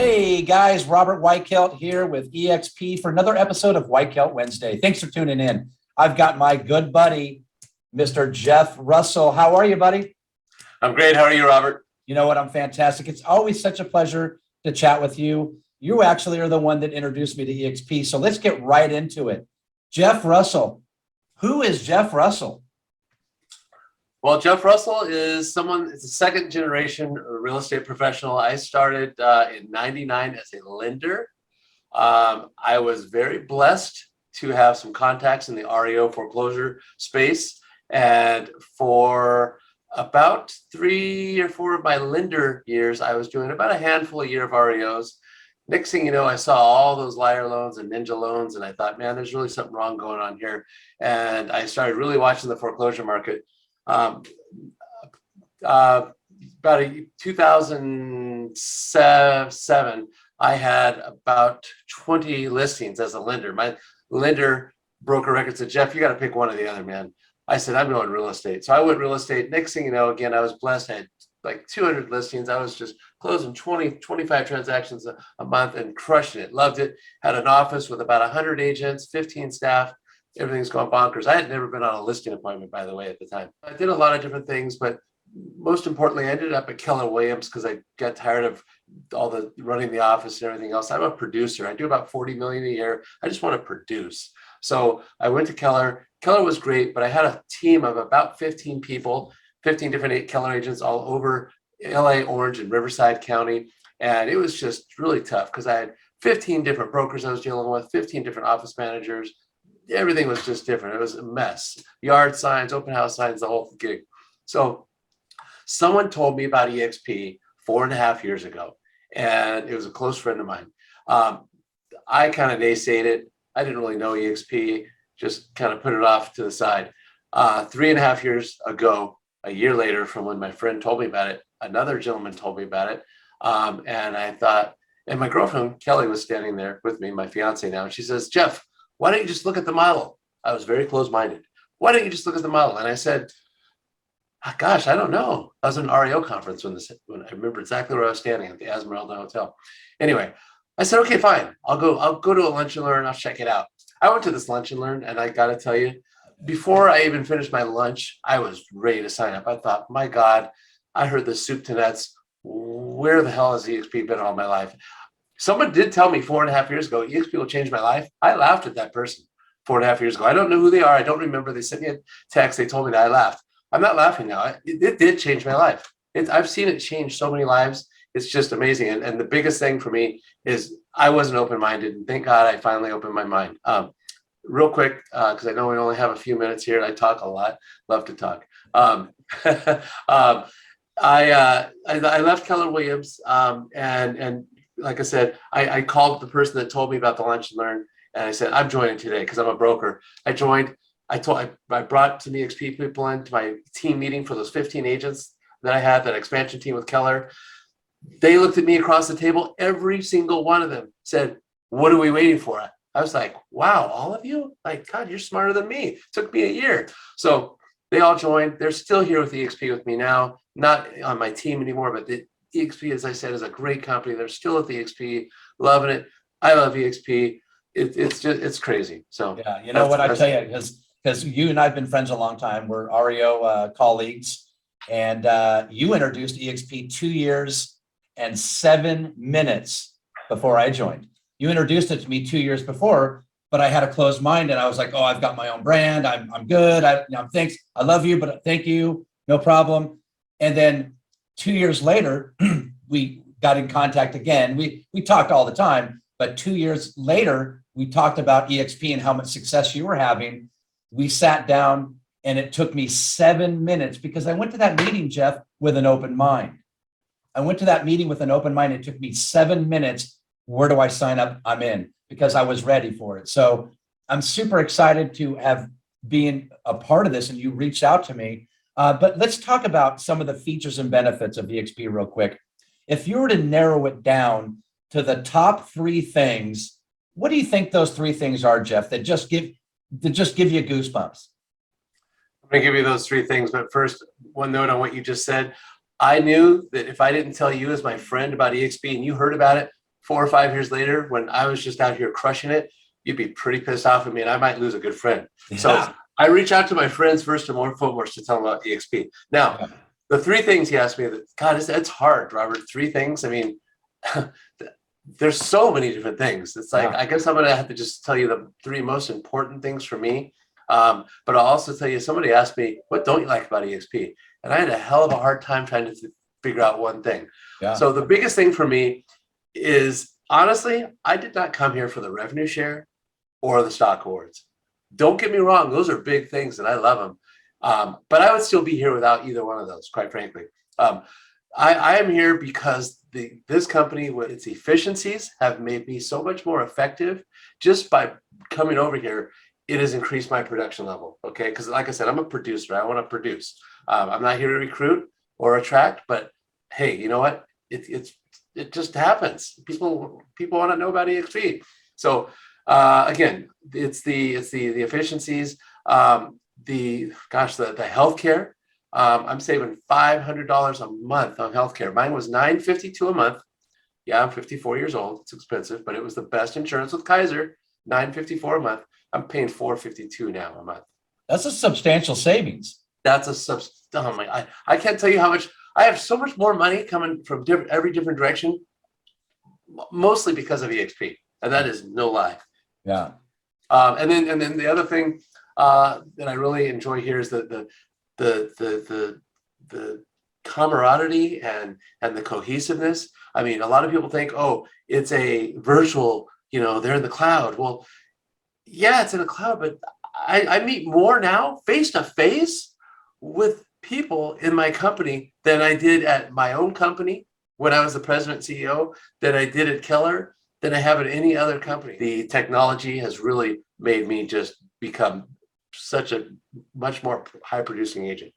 Hey guys, Robert Weichelt here with EXP for another episode of Weichelt Wednesday. Thanks for tuning in. I've got my good buddy, Mr. Jeff Russell. How are you, buddy? I'm great. How are you, Robert? You know what? I'm fantastic. It's always such a pleasure to chat with you. You actually are the one that introduced me to EXP. So let's get right into it. Jeff Russell. Who is Jeff Russell? Well, Jeff Russell is someone, it's a second generation real estate professional. I started in 99 as a lender. I was very blessed to have some contacts in the REO foreclosure space. And for about 3 or 4 of my lender years, I was doing about a handful a year of REOs. Next thing you know, I saw all those liar loans and ninja loans, and I thought, man, there's really something wrong going on here. And I started really watching the foreclosure market. About 2007, I had about 20 listings as a lender. My lender broker record said, Jeff, you got to pick one or the other, man. I said, I'm going real estate. So I went real estate. Next thing you know, again, I was blessed. I had like 200 listings. I was just closing 20, 25 transactions a month and crushing it. Loved it. Had an office with about 100 agents, 15 staff. Everything's gone bonkers. I had never been on a listing appointment, by the way, at the time. I did a lot of different things, but most importantly, I ended up at Keller Williams because I got tired of all the running the office and everything else. I'm a producer. I do about 40 million a year. I just want to produce. So I went to Keller. Keller was great, but I had a team of about 15 people, 15 different Keller agents all over LA, Orange, and Riverside County. And it was just really tough because I had 15 different brokers I was dealing with, 15 different office managers. Everything was just different. It was a mess. Yard signs, open house signs, the whole gig. So someone told me about EXP 4.5 years ago, and it was a close friend of mine. I kind of naysayed it. I didn't really know EXP, just kind of put it off to the side. 3.5 years ago, a year later from when my friend told me about it, another gentleman told me about it. And I thought, and my girlfriend, Kelly, was standing there with me, my fiance now, and she says, Jeff, why don't you just look at the model? I was very close-minded. Why don't you just look at the model? And I said, gosh, I don't know. I was at an REO conference when I remember exactly where I was standing at the Esmeralda Hotel. Anyway, I said, okay, fine. I'll go to a lunch and learn. I'll check it out. I went to this lunch and learn, and I got to tell you, before I even finished my lunch, I was ready to sign up. I thought, my God, I heard the soup to nuts. Where the hell has EXP been all my life? Someone did tell me 4.5 years ago, EXP will change my life. I laughed at that person 4.5 years ago. I don't know who they are. I don't remember. They sent me a text. They told me that I laughed. I'm not laughing now. It did change my life. I've seen it change so many lives. It's just amazing. And the biggest thing for me is I wasn't open-minded. And thank God I finally opened my mind. Real quick, because I know we only have a few minutes here and I talk a lot. Love to talk. I left Keller Williams and like I said, I called the person that told me about the lunch and learn, and I said, I'm joining today because I'm a broker. I joined. I brought some EXP people into my team meeting for those 15 agents that I had, that expansion team with Keller. They looked at me across the table. Every single one of them said, what are we waiting for? I was like, wow, all of you? Like, God, you're smarter than me. It took me a year. So they all joined. They're still here with EXP with me now, not on my team anymore, but EXP, as I said, is a great company. They're still at the EXP, loving it. I love EXP. It's crazy. So yeah, you know what I tell you, because you and I've been friends a long time. We're REO colleagues, and you introduced EXP 2 years and 7 minutes before I joined. You introduced it to me 2 years before, but I had a closed mind, and I was like, oh, I've got my own brand. I'm good. Thanks. I love you, but thank you. No problem. And then 2 years later, we got in contact again. We talked all the time, but 2 years later, we talked about EXP and how much success you were having. We sat down, and it took me 7 minutes because I went to that meeting, Jeff, with an open mind. It took me 7 minutes. Where do I sign up? I'm in, because I was ready for it. So I'm super excited to have been a part of this, and you reached out to me. But let's talk about some of the features and benefits of EXP real quick. If you were to narrow it down to the top 3 things, what do you think those 3 things are, Jeff, that just give you goosebumps? I'm going to give you those 3 things. But first, one note on what you just said. I knew that if I didn't tell you as my friend about EXP and you heard about it 4 or 5 years later, when I was just out here crushing it, you'd be pretty pissed off at me and I might lose a good friend. So I reach out to my friends first and foremost to tell them about EXP. Now, the 3 things he asked me, that God, it's hard, Robert. 3 things. I mean, there's so many different things. It's like, I guess I'm going to have to just tell you the 3 most important things for me. But I'll also tell you, somebody asked me, what don't you like about EXP? And I had a hell of a hard time trying to figure out one thing. So the biggest thing for me is, honestly, I did not come here for the revenue share or the stock awards. Don't get me wrong. Those are big things and I love them. But I would still be here without either one of those, quite frankly. I am here because this company with its efficiencies have made me so much more effective. Just by coming over here, it has increased my production level. Okay, because like I said, I'm a producer. I want to produce. I'm not here to recruit or attract, but hey, you know what? It just happens. People want to know about EXP. So again, it's the efficiencies. The healthcare. I'm saving $500 a month on healthcare. Mine was $952 a month. Yeah, I'm 54 years old. It's expensive, but it was the best insurance with Kaiser. $954 a month. I'm paying $452 now a month. That's a substantial savings. That's I can't tell you how much. I have so much more money coming from every different direction, mostly because of EXP, and that is no lie. Yeah. And then the other thing that I really enjoy here is the camaraderie and the cohesiveness. I mean, a lot of people think, oh, it's a virtual, they're in the cloud. Well, yeah, it's in a cloud, but I meet more now face to face with people in my company than I did at my own company when I was the president and CEO, than I did at Keller, than I have at any other company. The technology has really made me just become such a much more high producing agent.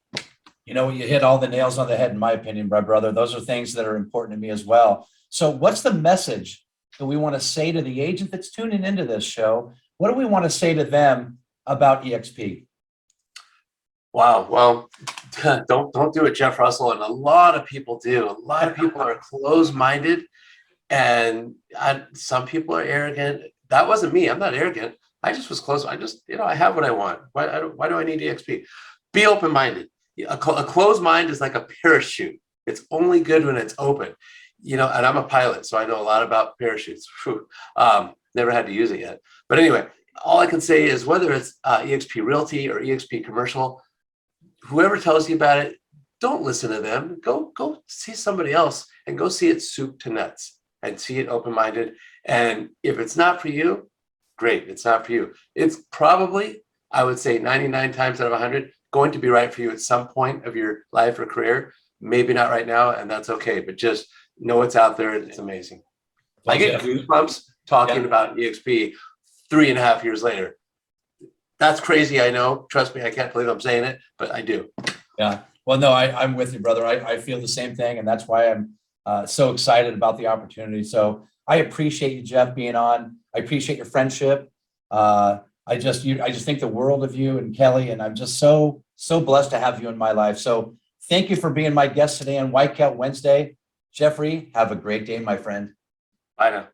You hit all the nails on the head, in my opinion, my brother. Those are things that are important to me as well. So what's the message that we want to say to the agent that's tuning into this show? What do we want to say to them about EXP? Wow. Well, don't do it, Jeff Russell. And a lot of people do. A lot of people are closed-minded, and some people are arrogant. That wasn't me. I'm not arrogant. I just was close. I have what I want. Why do I need EXP? Be open-minded. A closed mind is like a parachute. It's only good when it's open. And I'm a pilot, so I know a lot about parachutes. Never had to use it yet. But anyway, all I can say is whether it's EXP Realty or EXP Commercial, whoever tells you about it, don't listen to them. Go see somebody else and go see it soup to nuts and see it open-minded. And if it's not for you, great, it's not for you. It's probably, I would say 99 times out of 100, going to be right for you at some point of your life or career. Maybe not right now, and that's okay. But just know it's out there. It's amazing. I get goosebumps talking about EXP 3.5 years later. That's crazy, I know. Trust me, I can't believe I'm saying it, but I do. Yeah. Well, no, I'm with you, brother. I feel the same thing, and that's why I'm so excited about the opportunity. So I appreciate you, Jeff, being on. I appreciate your friendship. I just think the world of you and Kelly, and I'm just so blessed to have you in my life. So thank you for being my guest today on Weichelt Wednesday. Jeffrey, have a great day, my friend. Bye now.